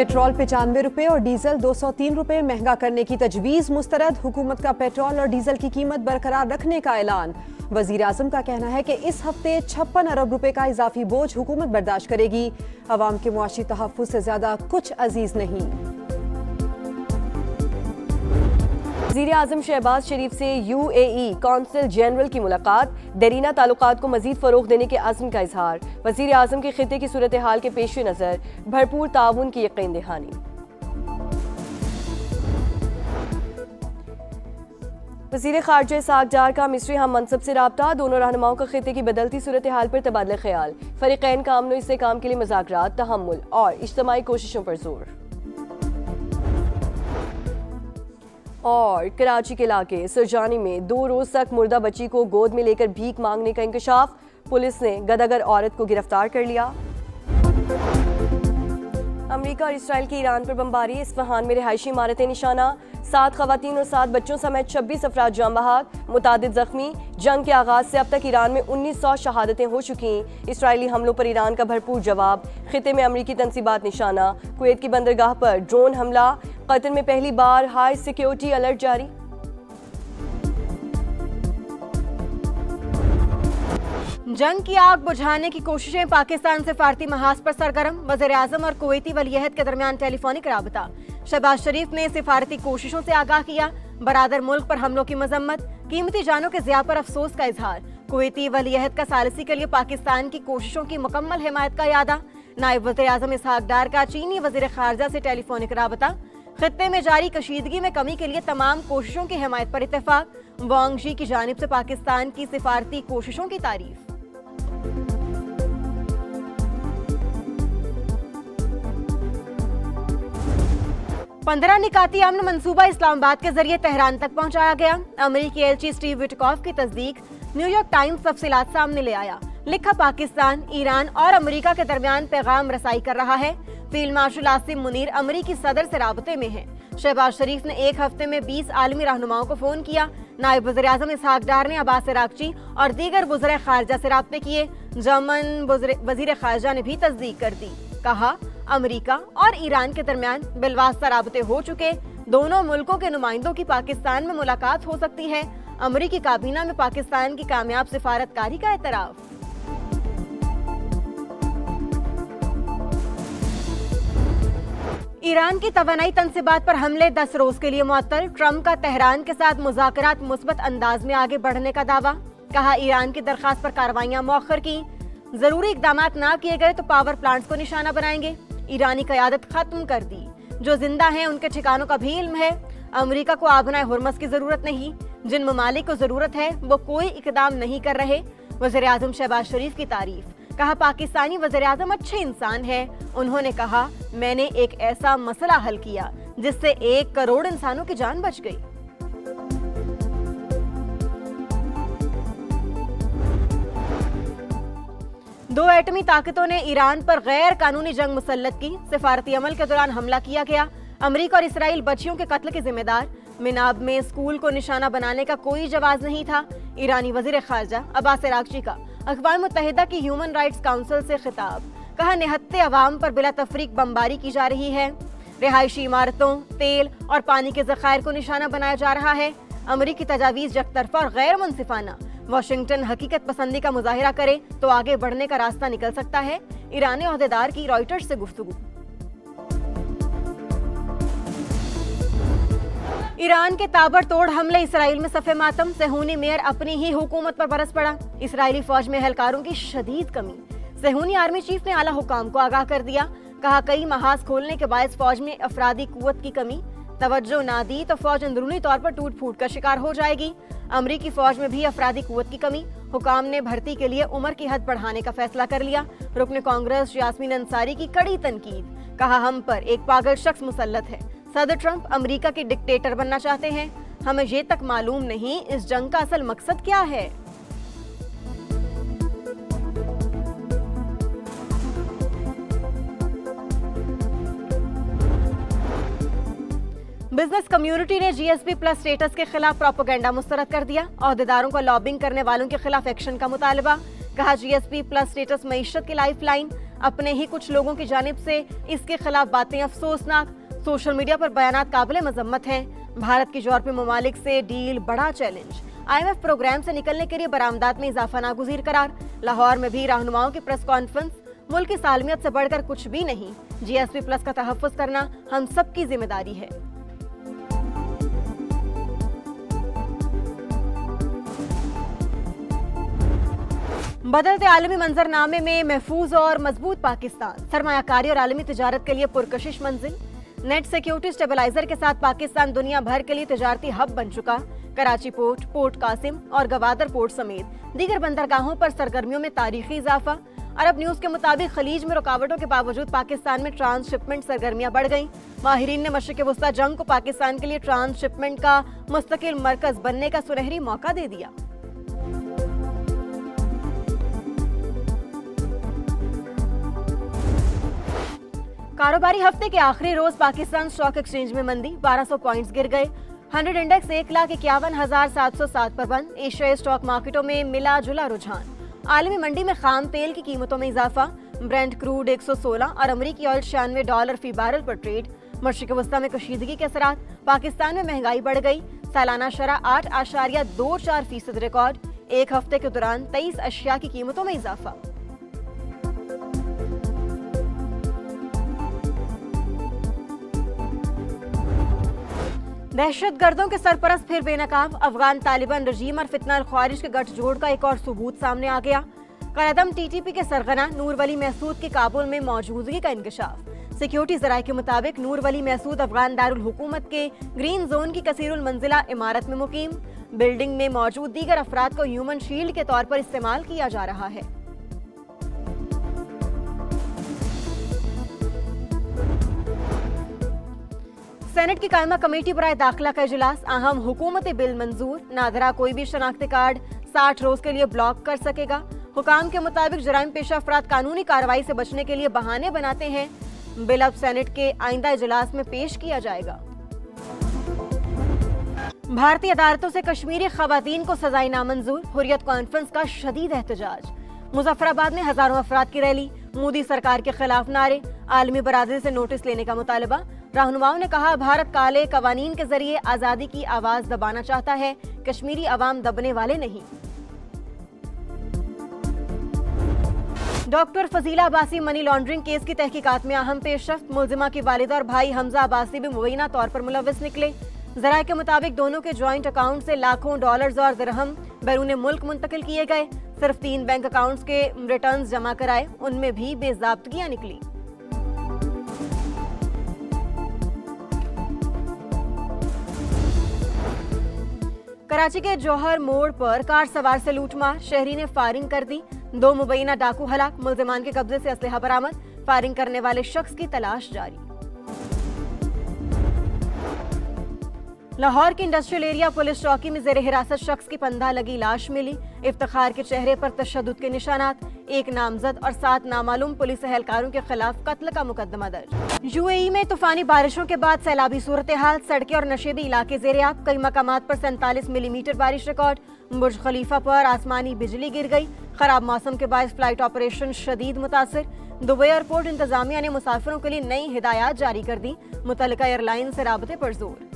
Petrol 95 रुपये और diesel 203 रुपये महंगा करने की तजवीज़ मुस्तरद। हुकूमत का पेट्रोल और डीजल की कीमत बरकरार रखने का ऐलान। वज़ीर आज़म का कहना है कि इस हफ्ते 56 अरब रुपए का इजाफी बोझ हुकूमत बर्दाश्त करेगी। अवाम के मुआशी तहफ़्फ़ुज़ से ज़्यादा कुछ अजीज़ नहीं। वज़ीर आज़म शहबाज शरीफ से UAE कौंसल जनरल की मुलाकात। देरीना ताल्लुकात को मज़ीद फ़रोग़ देने के अज़्म का इजहार। वज़ीर आज़म के खित्ते की सूरत हाल के पेश नज़र भरपूर ताउन की यकीन दहानी। वज़ीर ख़ारजा इसहाक़ डार का मिस्री हम मनसब से राब्ता। दोनों रहनुमाओं का खित्ते की बदलती सूरत हाल पर तबादला ख्याल। फ़रीक़ैन का अमन इससे काम के लिए मुज़ाकरात, तहम्मुल और इज्तिमाई कोशिशों पर जोर। और कराची के इलाके सुरजानी में 2 रोज तक मुर्दा बच्ची को गोद में लेकर भीख मांगने का इंकशाफ। पुलिस ने गदागर औरत को गिरफ्तार कर लिया। अमेरिका और इसराइल की ईरान पर बमबारी। इस्फहान में रिहायशी इमारतें निशाना। 7 खवातीन और 7 बच्चों समेत 26 अफराद जान बहक, मुतादिद जख्मी। जंग के आगाज से अब तक ईरान में 1900 शहादतें हो चुकी। इसराइली हमलों पर ईरान का भरपूर जवाब। खिते में अमरीकी तंसीबात निशाना। कुवैत की बंदरगाह पर ड्रोन हमला। कतर में पहली बार हाई सिक्योरिटी अलर्ट जारी। जंग की आग बुझाने की कोशिशें। पाकिस्तान से फारती महाज पर सरगर्म। वज़ीर आज़म और कुवैती वलीअहद के दरमियान टेलीफोनिक राबता। शहबाज शरीफ ने सिफारती कोशिशों से आगाह किया। बरादर मुल्क पर हमलों की मजम्मत। कीमती जानों के ज़िया पर अफसोस का इजहार। कुवैती वलीअहद का सालिसी के लिए पाकिस्तान की कोशिशों की मुकम्मल हिमायत का इरादा। नायब वज़ीर आज़म इसहाक़ डार का चीनी वज़ीर ख़ारजा से टेलीफोनिक राबता। खित्ते में जारी कशीदगी में कमी के लिए तमाम कोशिशों की हिमायत पर इत्तेफाक। वांग शी की जानिब से पाकिस्तान की सिफारती कोशिशों की तारीफ। पंद्रह निकाती अमन मंसूबा इस्लामाबाद के जरिए तेहरान तक पहुंचाया गया। अमेरिकी एलची स्टीव विटकॉफ की तस्दीक। न्यूयॉर्क टाइम्स तफसीलात सामने ले आया। लिखा, पाकिस्तान, ईरान और अमेरिका के दरमियान पैगाम रसाई कर रहा है। फील्ड मार्शल आसिम मुनीर अमेरिकी सदर से राबते में हैं। शहबाज शरीफ ने एक हफ्ते में 20 आलमी रहनुमाओं को फोन किया। नायब वज़ीर आज़म इसहाक़ डार ने अब्बास अराग़ची और दीगर वज़ीर ख़ारजा से राब्ते किए। जर्मन वज़ीर ख़ारजा ने भी तस्दीक कर दी। कहा, अमेरिका और ईरान के दरमियान बिलवास्ता राबते हो चुके। दोनों मुल्कों के नुमाइंदों की पाकिस्तान में मुलाकात हो सकती है। अमेरिकी काबीना में पाकिस्तान की कामयाब सिफारतकारी का एतराफ़। ईरान की तवानाई तंसीबात पर हमले 10 रोज के लिए मुअत्तल। ट्रंप का तेहरान के साथ मुज़ाकरात मुस्बत अंदाज में आगे बढ़ने का दावा। कहा, ईरान की दरखास्त पर कार्रवाइयां मौखर की। जरूरी इकदामात ना किए गए तो पावर प्लांट्स को निशाना बनाएंगे। ईरानी क़यादत खत्म कर दी। जो जिंदा हैं उनके ठिकानों का भी इल्म है। अमेरिका को आबनाए हुर्मस की जरूरत नहीं। जिन ममालिक को जरूरत है वो कोई इकदाम नहीं कर रहे। वज़ीर आज़म शहबाज शरीफ की तारीफ। कहा, पाकिस्तानी वज़ीर आज़म अच्छे इंसान है। उन्होंने कहा, मैंने एक ऐसा मसला हल किया जिससे 1 करोड़ इंसानों की जान बच गई। दो एटमी ताकतों ने ईरान पर गैर कानूनी जंग मुसल्लत की। सिफारती अमल के दौरान हमला किया गया। अमेरिका और इसराइल बच्चियों के कत्ल के जिम्मेदार। मिनाब में स्कूल को निशाना बनाने का कोई जवाज नहीं था। ईरानी वज़ीर ख़ारजा अब्बास अराग़ची का अक़वाम मुत्तहिदा की ह्यूमन राइट्स काउंसिल से खिताब। कहा, निहत्ते अवाम पर बिला तफरीक बमबारी की जा रही है। रिहायशी इमारतों, तेल और पानी के ज़खायर को निशाना बनाया जा रहा है। अमेरिकी तजावीज़ यकतरफा और गैर मुनसिफाना। वाशिंगटन हकीकत पसंदी का मुजाहिरा करे तो आगे बढ़ने का रास्ता निकल सकता है। ईरानी ओहदेदार की रॉयटर्स से गुफ्तगू। ईरान के ताबड़तोड़ हमले इसराइल में सफ़े मातम। सेहूनी मेयर अपनी ही हुकूमत पर बरस पड़ा। इसराइली फौज में एहलकारों की शदीद कमी। सेहूनी आर्मी चीफ ने आला हुकाम को आगाह कर दिया। कहा, कई महाज खोलने के बायस फौज में अफरादी कुव्वत की कमी। तवज्जो ना दी तो फौज अंदरूनी तौर पर टूट फूट का शिकार हो जाएगी। अमरीकी फौज में भी अफरादी कुव्वत की कमी। हुकाम ने भर्ती के लिए उम्र की हद बढ़ाने का फैसला कर लिया। रुकन कांग्रेस यास्मीन अंसारी की कड़ी तनकीद। कहा, हम पर एक पागल शख्स मुसल्लत है। सदर ट्रंप अमेरिका के डिक्टेटर बनना चाहते हैं। हमें ये तक मालूम नहीं इस जंग का असल मकसद क्या है। बिजनेस कम्युनिटी ने GSP प्लस स्टेटस के खिलाफ प्रोपेगेंडा मुस्तरद कर दिया। ओहदेदारों को लॉबिंग करने वालों के खिलाफ एक्शन का मुतालबा। कहा GSP प्लस स्टेटस मईशत की लाइफलाइन, अपने ही कुछ लोगों की जानिब से इसके खिलाफ बातें अफसोसनाक, सोशल मीडिया पर बयानात काबिल मजम्मत हैं। भारत की यूरोपीय ममालिक से डील बड़ा चैलेंज, IMF प्रोग्राम से निकलने के लिए बरामदात में इजाफा नागुज़ीर करार। लाहौर में भी रहनुमाओं की प्रेस कॉन्फ्रेंस, मुल्क की सालमियत से बढ़कर कुछ भी नहीं, GSP प्लस का तहफ़्फ़ुज़ करना हम सबकी जिम्मेदारी है। बदलते आलमी मंजरनामे में महफूज और मजबूत पाकिस्तान, सरमायाकारी और आलमी तिजारत के लिए पुरकशिश मंजिल। नेट सिक्योरिटी स्टेबलाइजर के साथ पाकिस्तान दुनिया भर के लिए तिजारती हब बन चुका। कराची पोर्ट, पोर्ट कासिम और गवादर पोर्ट समेत दीगर बंदरगाहों पर सरगर्मियों में तारीखी इजाफा। अरब न्यूज के मुताबिक खलीज में रुकावटों के बावजूद पाकिस्तान में ट्रांसशिपमेंट सरगर्मियां बढ़ गईं। माहिरीन ने मशरिक़ वस्ता जंग को पाकिस्तान के लिए ट्रांसशिपमेंट का मुस्तकिल मरकज बनने का सुनहरी मौका दे दिया। कारोबारी हफ्ते के आखिरी रोज पाकिस्तान स्टॉक एक्सचेंज में मंदी, 1200 पॉइंट्स गिर गए। 100 इंडेक्स 1,51,707 पर बंद। एशियाई स्टॉक मार्केटों में मिला जुला रुझान। आलमी मंडी में खाम तेल की कीमतों में इजाफा, ब्रेंट क्रूड 116 और अमरीकी ऑयल $96 फी बैरल पर ट्रेड। मशरिक़ वस्ता में कशीदगी के असरात, पाकिस्तान में महंगाई बढ़ गई, सालाना शरह 8.24% रिकॉर्ड। एक हफ्ते के दौरान 23 अशिया की कीमतों में इजाफा। दहशतगर्दों के सरपरस्त फिर बेनकाब, अफगान तालिबान रजीम और फितना अल ख्वारिज के गठजोड़ का एक और सबूत सामने आ गया। कलअदम TTP के सरगना नूर वली महसूद की काबुल में मौजूदगी का इंकशाफ। सिक्योरिटी ज़राए के मुताबिक नूर वली महसूद अफगान दारुल हुकूमत के ग्रीन जोन की कसीरुल मंजिला इमारत में मुकीम। बिल्डिंग में मौजूद दीगर अफराद को ह्यूमन शील्ड के तौर पर इस्तेमाल किया जा रहा है। सेनेट की कायमा कमेटी बराए दाखिला का इजलास, अहम हुकूमती बिल मंजूर। नादरा कोई भी शनाख्ती कार्ड 60 रोज के लिए ब्लॉक कर सकेगा। हुकाम के मुताबिक जराइम पेशा अफराद कानूनी कार्रवाई से बचने के लिए बहाने बनाते हैं। बिल अब सेनेट के आइंदा इजलास में पेश किया जाएगा। भारतीय अदालतों से कश्मीरी खवातीन को सजाएं नामंजूर, हुर्रियत कॉन्फ्रेंस का शदीद एहतजाज। मुजफ्फराबाद में हजारों अफराद की रैली, मोदी सरकार के खिलाफ नारे, आलमी बरादरी से नोटिस लेने का मुतालबा। रहनुमाओं ने कहा भारत काले कवानीन के जरिए आजादी की आवाज दबाना चाहता है, कश्मीरी अवाम दबने वाले नहीं। Doctor Fazila Abbasi money laundering case की तहकीकात में अहम पेशरफ्त, मुलजिमा की वालिदा और भाई हमजा अब्बासी भी मुबैना तौर पर मुलव्वस निकले। ज़राए के मुताबिक दोनों के जॉइंट अकाउंट से लाखों डॉलर्स और दिरहम बैरून मुल्क मुंतकिल किए गए। सिर्फ 3 बैंक अकाउंट्स के रिटर्न्स जमा कराए, उनमें भी बेज़ाब्तगियां निकली। कराची के जौहर मोड़ पर कार सवार से लूटमार, शहरी ने फायरिंग कर दी। 2 मुबैना डाकू हलाक, मुल्जिमान के कब्जे से असलहा बरामद। फायरिंग करने वाले शख्स की तलाश जारी। लाहौर की इंडस्ट्रियल एरिया पुलिस चौकी में जेर हिरासत शख्स की पंधा लगी लाश मिली। इफ्तिखार के चेहरे पर तशद्दुद के निशानात, 1 नामजद और 7 नामालूम पुलिस एहलकारों के खिलाफ कत्ल का मुकदमा दर्ज। UAE में तूफानी बारिशों के बाद सैलाबी सूरत हाल, सड़कें और नशेबी इलाके जेर-ए-आब, कई मकामात पर 47 मिलीमीटर बारिश रिकॉर्ड। बुर्ज खलीफा पर आसमानी बिजली गिर गई। खराब मौसम के बायस फ्लाइट ऑपरेशन शदीद मुतासिर। दुबई एयरपोर्ट इंतजामिया ने मुसाफिरों के लिए नई हिदायत जारी कर दी। मुतल्लिका एयरलाइन से राबते पर जोर।